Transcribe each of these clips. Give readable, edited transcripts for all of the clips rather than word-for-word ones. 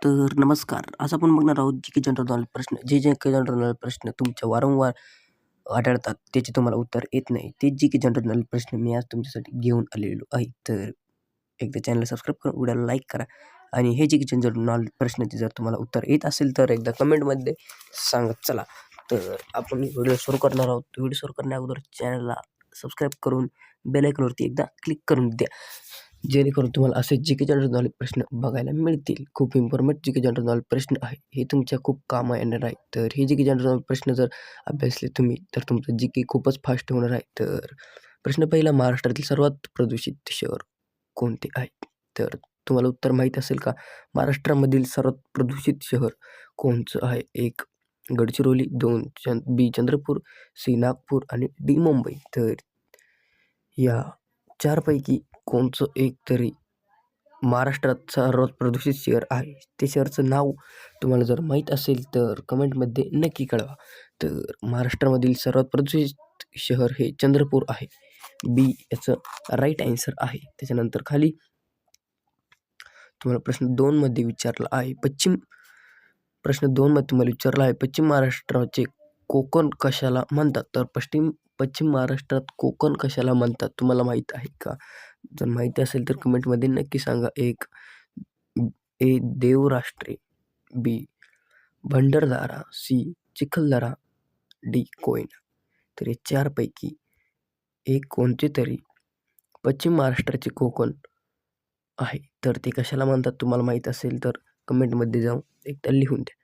तर नमस्कार. आज आपण बघणार आहोत जी-के जनरल नॉलेज प्रश्न. जे जनरल नॉलेज प्रश्न तुमच्या वारंवार आढळतात, त्याचे तुम्हाला उत्तर येत नाही. ते जी-के जनरल नॉलेज प्रश्न मी आज तुमच्यासाठी घेऊन आलेलो आहे. तर एकदा चॅनलला सबस्क्राईब करा, व्हिडिओला लाईक करा आणि हे जी-के जनरल नॉलेज प्रश्नाचे जर तुम्हाला उत्तर येत असेल तर एकदा कमेंटमध्ये सांगत चला. तर आपण व्हिडिओ सुरू करणार आहोत. व्हिडिओ सुरू करण्याअगोदर चॅनलला सबस्क्राईब करून बेल आयकॉनवरती एकदा क्लिक करून द्या, जेणेकरून तुम्हाला असे जी-के जनरल नॉलेज प्रश्न बघायला मिळतील. खूप इम्पॉर्टंट जी-के जनरल नॉलेज प्रश्न आहे, हे तुमच्या खूप कामं येणार आहे. तर हे जी-के जनरल नॉलेज प्रश्न जर अभ्यासले तुम्ही तर तुमचं जी-के खूपच फास्ट होणार आहे. तर प्रश्न पहिला, महाराष्ट्रातील सर्वात प्रदूषित शहर कोणते आहे? तर तुम्हाला उत्तर माहीत असेल का? महाराष्ट्रामधील सर्वात प्रदूषित शहर कोणचं आहे? 1 गडचिरोली, 2 बी चंद्रपूर, सी नागपूर आणि डी मुंबई. तर या चारपैकी कोणचं एक तरी महाराष्ट्रात सर्वात प्रदूषित शहर आहे. ते शहराचं नाव तुम्हाला जर माहीत असेल तर कमेंटमध्ये नक्की कळवा. तर महाराष्ट्रामधील सर्वात प्रदूषित शहर हे चंद्रपूर आहे. बी याचं राईट आन्सर आहे. त्याच्यानंतर खाली तुम्हाला प्रश्न 2 मध्ये विचारला आहे. प्रश्न 2 मध्ये तुम्हाला विचारला आहे, पश्चिम महाराष्ट्राचे कोकण कशाला म्हणतात? तर पश्चिम महाराष्ट्रात कोकण कशाला म्हणतात तुम्हाला माहीत आहे का? जर माहिती असेल तर कमेंटमध्ये नक्की सांगा. 1 ए देवराष्ट्रे, बी भंडारदरा, सी चिखलदरा, डी कोयना. तर हे चारपैकी एक कोणते तरी पश्चिम महाराष्ट्राचे कोकण आहे. तर ते कशाला म्हणतात तुम्हाला माहीत असेल तर कमेंटमध्ये जाऊन एकदा लिहून द्या.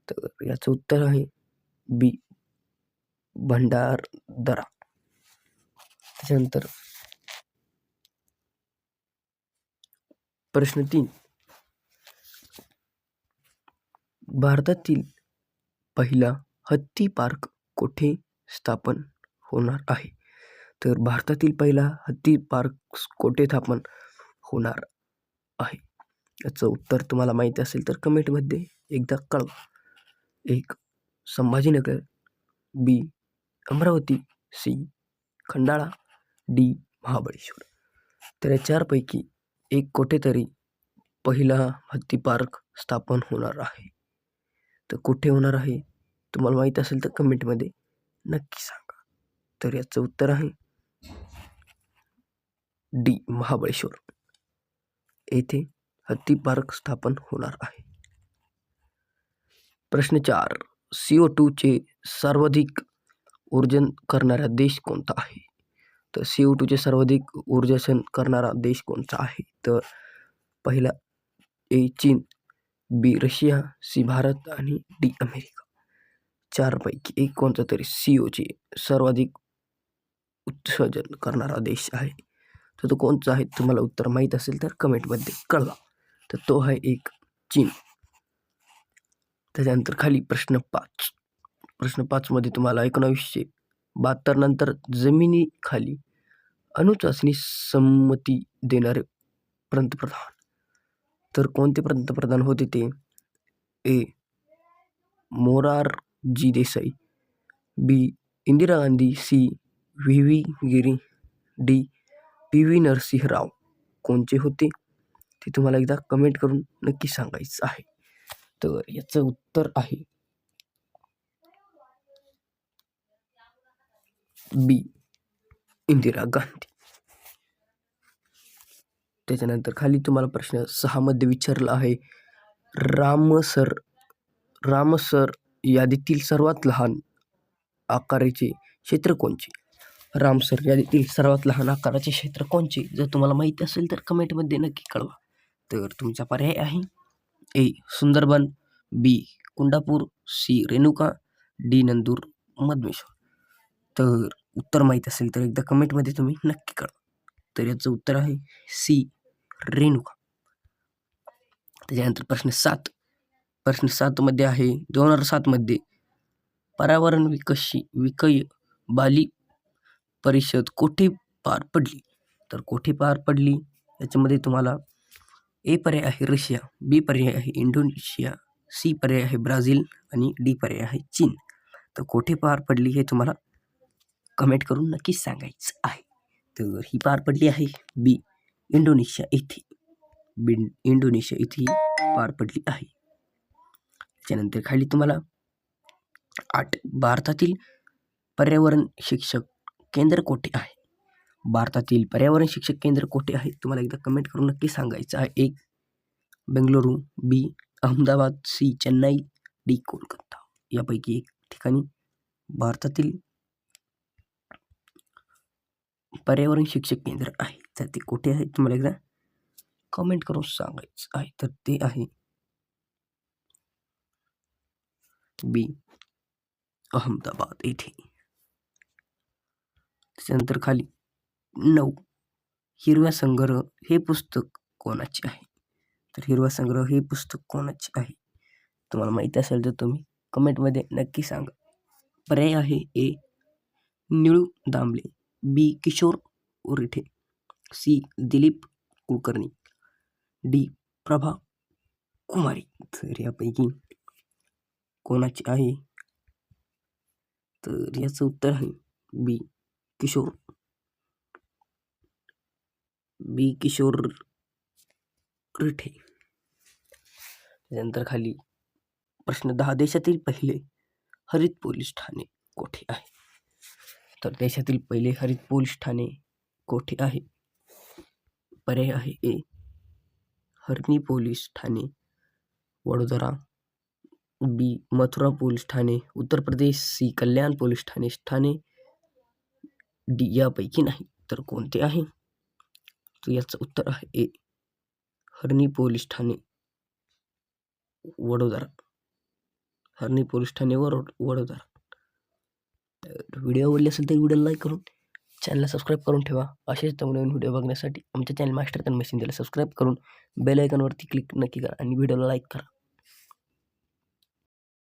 तर याचं उत्तर आहे बी भंडारदरा. त्याच्यानंतर प्रश्न 3, भारतातील पहिला हत्ती पार्क कुठे स्थापन होणार आहे? तर भारतातील पहिला हत्ती पार्क कुठे स्थापन होणार आहे? याचं उत्तर तुम्हाला माहिती असेल तर कमेंटमध्ये एकदा कळवा. 1 संभाजीनगर, बी अमरावती, सी खंडाळा, डी महाबळेश्वर. तर या चारपैकी एक कुठेतरी पहिला हत्ती पार्क स्थापन होणार आहे. तर कुठे होणार आहे तुम्हाला माहीत असेल तर कमेंटमध्ये नक्की सांगा. तर याचं उत्तर आहे डी महाबळेश्वर. येथे हत्ती पार्क स्थापन होणार आहे. प्रश्न 4, CO2 चे सर्वाधिक ऊर्जन करणारा देश कोणता आहे? तर CO2 चे सर्वाधिक ऊर्जन करणारा देश कोणता आहे? तर पहिला ए चीन, बी रशिया, सी भारत आणि डी अमेरिका. चारपैकी एक कोणता तरी CO चे सर्वाधिक उत्सर्जन करणारा देश आहे. तर तो कोणता आहे तुम्हाला उत्तर माहीत असेल तर कमेंटमध्ये कळवा. तर तो आहे 1 चीन. त्याच्यानंतर खाली प्रश्न 5. प्रश्न 5 मध्ये तुम्हाला 1972 नंतर जमिनीखाली अणुचाचणी संमती देणारे पंतप्रधान. तर कोणते पंतप्रधान होते ते? ए मोरारजी देसाई, बी इंदिरा गांधी, सी व्ही गिरी, डी PV नरसिंह राव. कोणचे होते ते तुम्हाला एकदा कमेंट करून नक्की सांगायचं आहे. तर याचं उत्तर आहे बी इंदिरा गांधी. त्याच्यानंतर खाली तुम्हाला प्रश्न 6 मध्ये विचारला आहे, रामसर यादीतील सर्वात लहान आकाराचे क्षेत्र कोणचे? रामसर यादीतील सर्वात लहान आकाराचे क्षेत्र कोणचे? जर तुम्हाला माहिती असेल तर कमेंटमध्ये नक्की कळवा. तर तुमचा पर्याय आहे ए सुंदरबन, बी कुंडापूर, सी रेणुका, डी नंदूर मधमेश्वर. तर उत्तर माहीत असेल तर एकदा कमेंटमध्ये तुम्ही नक्की कळवा. तर याचं उत्तर आहे सी रेणुका. त्याच्यानंतर प्रश्न 7. प्रश्न 7 मध्ये आहे, 2007 मध्ये पर्यावरण विषयी बाली परिषद कुठे पार पडली? तर कुठे पार पडली याच्यामध्ये तुम्हाला ए पर्याय आहे रशिया, बी पर्याय आहे इंडोनेशिया, सी पर्याय आहे ब्राझील आणि डी पर्याय आहे चीन. तर कुठे पार पडली हे तुम्हाला कमेंट करून नक्की सांगायचं आहे. तर ही पार पडली आहे बी इंडोनेशिया येथे. इंडोनेशिया इथे पार पडली आहे. त्याच्यानंतर खाली तुम्हाला 8 भारतातील पर्यावरण शिक्षक केंद्र कोठे आहे? भारतातील पर्यावरण शिक्षक केंद्र कोठे आहे? तुम्हाला एकदा कमेंट करून नक्की सांगायचं आहे. 1 बेंगळुरू, बी अहमदाबाद, सी चेन्नई, डी कोलकाता. यापैकी एक ठिकाणी भारतातील पर्यावरण शिक्षक केंद्र आहे. तर ते कुठे आहे तुम्हाला एकदा कमेंट करून सांगायचं आहे. तर ते आहे बी अहमदाबाद येथे. त्याच्यानंतर खाली 9 हिरवा संग्रह हे पुस्तक कोणाचे आहे? तर हिरवा संग्रह हे पुस्तक कोणाचे आहे? तुम्हाला माहिती असेल तर तुम्ही कमेंटमध्ये नक्की सांगा. पर्याय आहे ए निळू दामले, बी किशोर उरिठे, सी दिलीप कुलकर्णी, डी प्रभा कुमारी. तर यापैकी कोणाचे आहे? तर याचं उत्तर आहे बी किशोर रिठे. त्यानंतर खाली प्रश्न 10 देशातील पहिले हरित पोलीस ठाणे कोठे आहे? तर देशातील पहिले हरित पोलीस ठाणे कोठे आहे? पर्याय आहे ए हरणी पोलीस ठाणे वडोदरा, बी मथुरा पोलीस ठाणे उत्तर प्रदेश, सी कल्याण पोलीस ठाणे, डी यापैकी नाही. तर कोणते आहे? तर याचं उत्तर आहे ए हरणी पोलीस ठाणे वडोदरा. हरणी पोलीस ठाणे वडोदरा. तर व्हिडिओ आवडले असेल तर व्हिडिओला लाईक करून चॅनलला सबस्क्राईब करून ठेवा. असेच नवीन व्हिडिओ बघण्यासाठी आमच्या चॅनल मास्टर तन्मय शिंदेला सबस्क्राईब करून बेल आयकॉनवरती क्लिक नक्की करा आणि व्हिडिओला लाईक करा.